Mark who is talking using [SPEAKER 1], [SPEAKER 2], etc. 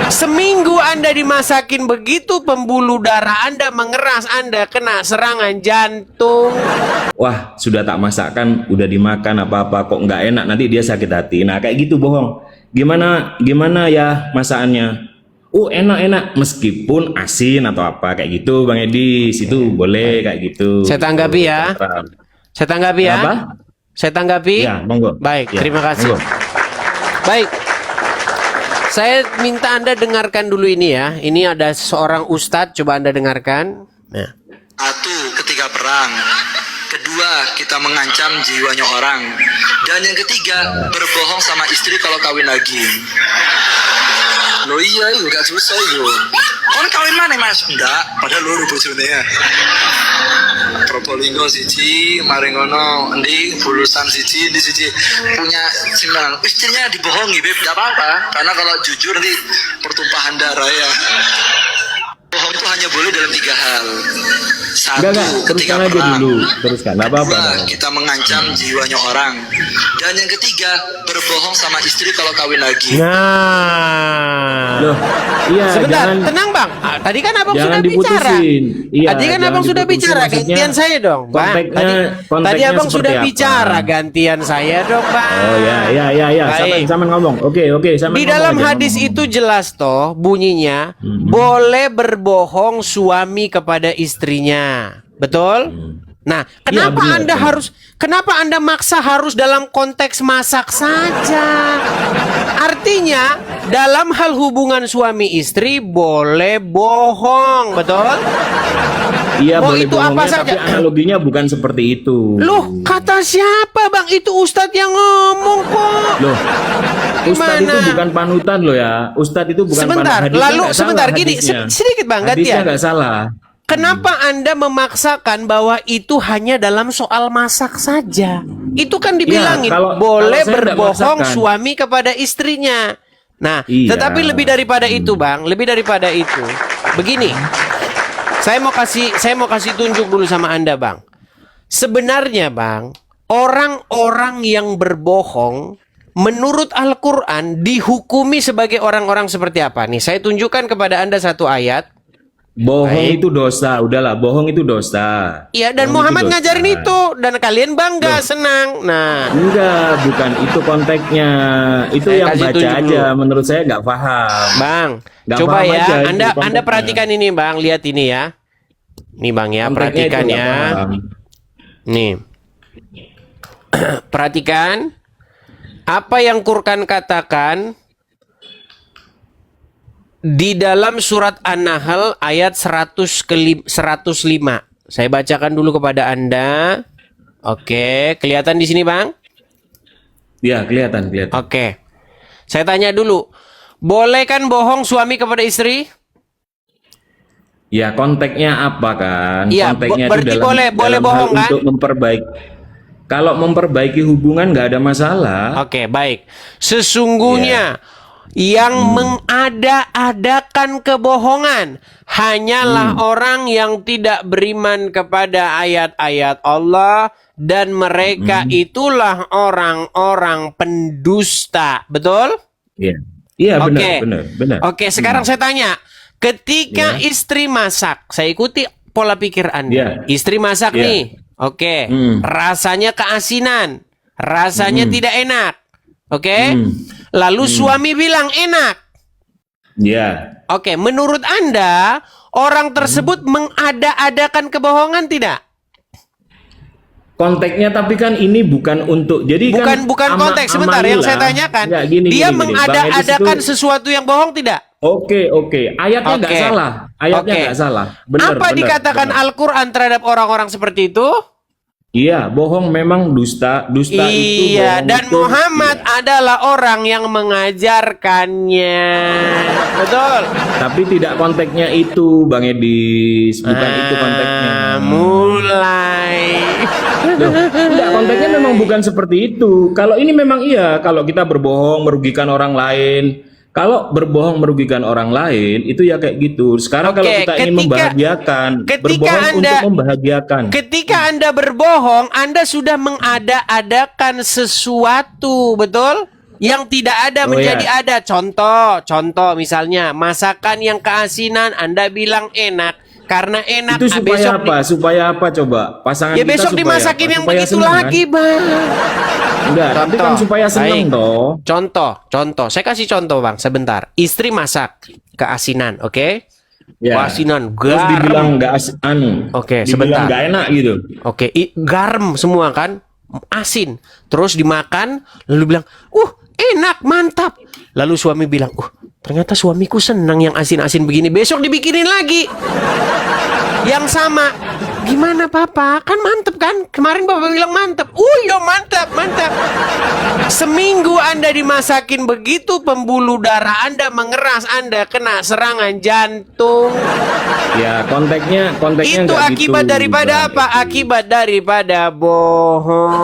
[SPEAKER 1] Seminggu Anda dimasakin begitu, pembuluh darah Anda mengeras, Anda kena serangan jantung.
[SPEAKER 2] Wah, sudah tak masakkan, udah dimakan apa-apa kok nggak enak, nanti dia sakit hati. Nah, kayak gitu bohong. Gimana ya masakannya? Enak-enak meskipun asin atau apa kayak gitu, Bang Edi. Situ boleh kayak gitu.
[SPEAKER 1] Saya tanggapi ya. Saya tanggapi ya.
[SPEAKER 2] Apa?
[SPEAKER 1] Saya tanggapi.
[SPEAKER 2] Ya, monggo.
[SPEAKER 1] Baik,
[SPEAKER 2] Ya,
[SPEAKER 1] terima kasih.
[SPEAKER 2] monggo.
[SPEAKER 1] Baik. Saya minta Anda dengarkan dulu ini ya. Ini ada seorang ustadz, coba Anda dengarkan. Nah.
[SPEAKER 3] Satu, ketika perang. Kedua, kita mengancam jiwanya orang. Dan yang ketiga, berbohong sama istri kalau kawin lagi. Loh iya, itu gak susah itu. Kon kawin mana mas? Enggak, padahal lu bojone ya. Probolinggo siji, Maringono, endi Bulusan siji, di siji punya simpenan. Istrinya dibohongi, beb, enggak apa-apa. Karena kalau jujur nanti pertumpahan darah ya. Bohong itu hanya boleh dalam 3 hal. Satu,
[SPEAKER 2] Enggak,
[SPEAKER 3] ketika
[SPEAKER 2] teruskan aja
[SPEAKER 3] perang.
[SPEAKER 2] dulu. Teruskan, nggak apa-apa.
[SPEAKER 3] Dua, kita mengancam jiwanya orang. Dan yang ketiga, berbohong sama istri kalau kawin lagi.
[SPEAKER 1] Nah.
[SPEAKER 2] Loh, iya,
[SPEAKER 1] Sebentar,
[SPEAKER 2] jangan,
[SPEAKER 1] tenang Bang. Tadi kan Abang
[SPEAKER 2] jangan
[SPEAKER 1] sudah bicara.
[SPEAKER 2] diputusin. Iya,
[SPEAKER 1] Tadi kan
[SPEAKER 2] jangan
[SPEAKER 1] Abang sudah
[SPEAKER 2] diputusin,
[SPEAKER 1] bicara,
[SPEAKER 2] maksudnya
[SPEAKER 1] gantian saya dong, Bang. Tadi Abang
[SPEAKER 2] konteksnya
[SPEAKER 1] sudah
[SPEAKER 2] seperti apa?
[SPEAKER 1] bicara, gantian saya dong, Bang.
[SPEAKER 2] Oh ya.
[SPEAKER 1] Baik.
[SPEAKER 2] Sama ngomong. Oke, sama
[SPEAKER 1] Di
[SPEAKER 2] ngomong
[SPEAKER 1] dalam
[SPEAKER 2] aja,
[SPEAKER 1] hadis
[SPEAKER 2] ngomong.
[SPEAKER 1] itu jelas toh bunyinya boleh berbohong suami kepada istrinya. Betul? Nah, kenapa
[SPEAKER 2] benar,
[SPEAKER 1] Anda
[SPEAKER 2] benar.
[SPEAKER 1] kenapa Anda maksa harus dalam konteks masak saja? Artinya, dalam hal hubungan suami istri boleh bohong, betul?
[SPEAKER 2] Iya,
[SPEAKER 1] Mau
[SPEAKER 2] boleh
[SPEAKER 1] itu apa
[SPEAKER 2] bohongnya,
[SPEAKER 1] saja.
[SPEAKER 2] tapi analoginya bukan seperti itu.
[SPEAKER 1] Loh, kata siapa Bang? Itu Ustadz yang ngomong kok.
[SPEAKER 2] Loh, Ustadz
[SPEAKER 1] Gimana?
[SPEAKER 2] itu bukan panutan loh ya. Ustadz itu bukan
[SPEAKER 1] Sebentar,
[SPEAKER 2] panutan.
[SPEAKER 1] lalu sebentar gini, sedikit Bang,
[SPEAKER 2] Hadisnya
[SPEAKER 1] gantian.
[SPEAKER 2] nggak salah.
[SPEAKER 1] Kenapa Anda memaksakan bahwa itu hanya dalam soal masak saja? Itu kan dibilangin
[SPEAKER 2] kalau
[SPEAKER 1] boleh
[SPEAKER 2] saya nggak
[SPEAKER 1] berbohong
[SPEAKER 2] memaksakan.
[SPEAKER 1] suami kepada istrinya. Nah,
[SPEAKER 2] Iya.
[SPEAKER 1] tetapi lebih daripada itu, Bang, lebih daripada itu. Begini. Saya mau kasih tunjuk dulu sama Anda, Bang. Sebenarnya, Bang, orang-orang yang berbohong menurut Al-Qur'an dihukumi sebagai orang-orang seperti apa? Nih, saya tunjukkan kepada Anda satu ayat.
[SPEAKER 2] Bohong
[SPEAKER 1] Baik.
[SPEAKER 2] itu dosa. Udahlah, bohong itu dosa.
[SPEAKER 1] Iya, dan
[SPEAKER 2] Bohong
[SPEAKER 1] Muhammad
[SPEAKER 2] itu dosa.
[SPEAKER 1] ngajarin itu dan kalian bangga, senang. Nah,
[SPEAKER 2] Enggak, bukan itu konteksnya. Itu
[SPEAKER 1] Saya
[SPEAKER 2] yang
[SPEAKER 1] kasih
[SPEAKER 2] baca
[SPEAKER 1] tunjuk
[SPEAKER 2] aja.
[SPEAKER 1] dulu.
[SPEAKER 2] Menurut saya nggak paham.
[SPEAKER 1] Bang,
[SPEAKER 2] Nggak
[SPEAKER 1] coba
[SPEAKER 2] paham
[SPEAKER 1] ya,
[SPEAKER 2] aja itu
[SPEAKER 1] Anda
[SPEAKER 2] konteksnya.
[SPEAKER 1] perhatikan ini, Bang, lihat ini ya. Nih, Bang ya,
[SPEAKER 2] Konteksnya
[SPEAKER 1] perhatikan
[SPEAKER 2] itu nggak
[SPEAKER 1] ya.
[SPEAKER 2] paham.
[SPEAKER 1] Nih. Perhatikan apa yang Quran katakan di dalam surat An-Nahl ayat 105. Saya bacakan dulu kepada Anda. Oke, kelihatan di sini, Bang?
[SPEAKER 2] Ya, kelihatan.
[SPEAKER 1] Oke. Saya tanya dulu. Boleh kan bohong suami kepada istri?
[SPEAKER 2] Ya, konteksnya apa kan?
[SPEAKER 1] Iya,
[SPEAKER 2] Konteksnya itu
[SPEAKER 1] berarti boleh
[SPEAKER 2] dalam
[SPEAKER 1] bohong,
[SPEAKER 2] hal
[SPEAKER 1] kan?
[SPEAKER 2] untuk memperbaiki. Kalau memperbaiki hubungan nggak ada masalah.
[SPEAKER 1] Oke, baik. Sesungguhnya yang mengada-adakan kebohongan hanyalah orang yang tidak beriman kepada ayat-ayat Allah dan mereka itulah orang-orang pendusta. Betul?
[SPEAKER 2] Iya. Iya,
[SPEAKER 1] Oke.
[SPEAKER 2] benar.
[SPEAKER 1] Oke, sekarang saya tanya. Ketika
[SPEAKER 2] Ya.
[SPEAKER 1] istri masak, saya ikuti pola pikir Anda.
[SPEAKER 2] Ya.
[SPEAKER 1] Istri masak
[SPEAKER 2] Ya.
[SPEAKER 1] nih. Oke. Rasanya keasinan. Rasanya tidak enak. Oke. Lalu suami bilang enak.
[SPEAKER 2] Ya.
[SPEAKER 1] Oke, menurut Anda orang tersebut mengada-adakan kebohongan tidak?
[SPEAKER 2] Konteksnya tapi kan ini bukan untuk jadi
[SPEAKER 1] Bukan konteks. Sebentar, yang saya tanyakan.
[SPEAKER 2] Enggak, gini,
[SPEAKER 1] Dia
[SPEAKER 2] gini.
[SPEAKER 1] mengada-adakan
[SPEAKER 2] Bang Edis itu-
[SPEAKER 1] sesuatu yang bohong tidak?
[SPEAKER 2] Oke. Ayatnya nggak
[SPEAKER 1] Oke.
[SPEAKER 2] salah. Ayatnya
[SPEAKER 1] Oke.
[SPEAKER 2] nggak salah. Benar.
[SPEAKER 1] Apa dikatakan
[SPEAKER 2] benar.
[SPEAKER 1] Al-Quran terhadap orang-orang seperti itu?
[SPEAKER 2] Iya, bohong memang dusta. Dusta itu.
[SPEAKER 1] Iya,
[SPEAKER 2] bohong
[SPEAKER 1] dan
[SPEAKER 2] itu,
[SPEAKER 1] Muhammad
[SPEAKER 2] iya.
[SPEAKER 1] adalah orang yang mengajarkannya. Betul.
[SPEAKER 2] Tapi tidak konteksnya itu, Bang Edis. Bukan itu konteksnya.
[SPEAKER 1] Mulai.
[SPEAKER 2] Loh, enggak, konteksnya memang bukan seperti itu. Kalau ini memang iya, kalau kita berbohong merugikan orang lain. Kalau berbohong merugikan orang lain, itu ya kayak gitu. Sekarang kalau
[SPEAKER 1] Oke,
[SPEAKER 2] kita ingin membahagiakan, berbohong untuk membahagiakan.
[SPEAKER 1] Ketika Anda berbohong, Anda sudah mengada-adakan sesuatu, betul? Yang tidak ada
[SPEAKER 2] Oh,
[SPEAKER 1] menjadi
[SPEAKER 2] ya.
[SPEAKER 1] ada. Contoh misalnya masakan yang keasinan Anda bilang enak karena enak.
[SPEAKER 2] Itu supaya apa? Supaya apa coba? Pasangan
[SPEAKER 1] Ya
[SPEAKER 2] kita
[SPEAKER 1] besok
[SPEAKER 2] supaya
[SPEAKER 1] dimasakin
[SPEAKER 2] apa?
[SPEAKER 1] yang
[SPEAKER 2] Supaya
[SPEAKER 1] begitu
[SPEAKER 2] seneng, kan?
[SPEAKER 1] lagi, Bang.
[SPEAKER 2] Enggak, tapi kan supaya seneng
[SPEAKER 1] Baik.
[SPEAKER 2] toh.
[SPEAKER 1] Contoh. Saya kasih contoh, Bang, sebentar. Istri masak keasinan, oke?
[SPEAKER 2] Ya.
[SPEAKER 1] Keasinan,
[SPEAKER 2] Terus
[SPEAKER 1] garam.
[SPEAKER 2] dibilang enggak
[SPEAKER 1] Oke,
[SPEAKER 2] dibilang
[SPEAKER 1] sebentar.
[SPEAKER 2] enggak enak gitu.
[SPEAKER 1] Oke, garam semua kan, asin. Terus dimakan, lalu bilang, enak, mantap. Lalu suami bilang, ternyata suamiku senang yang asin-asin begini. Besok dibikinin lagi. Yang sama. Gimana papa? Kan mantep kan? Kemarin papa bilang mantep. Iya mantap. Seminggu Anda dimasakin begitu, pembuluh darah Anda mengeras, Anda kena serangan jantung.
[SPEAKER 2] Ya, konteksnya
[SPEAKER 1] Itu
[SPEAKER 2] enggak
[SPEAKER 1] akibat
[SPEAKER 2] gitu,
[SPEAKER 1] daripada
[SPEAKER 2] Bang.
[SPEAKER 1] apa? Akibat daripada bohong.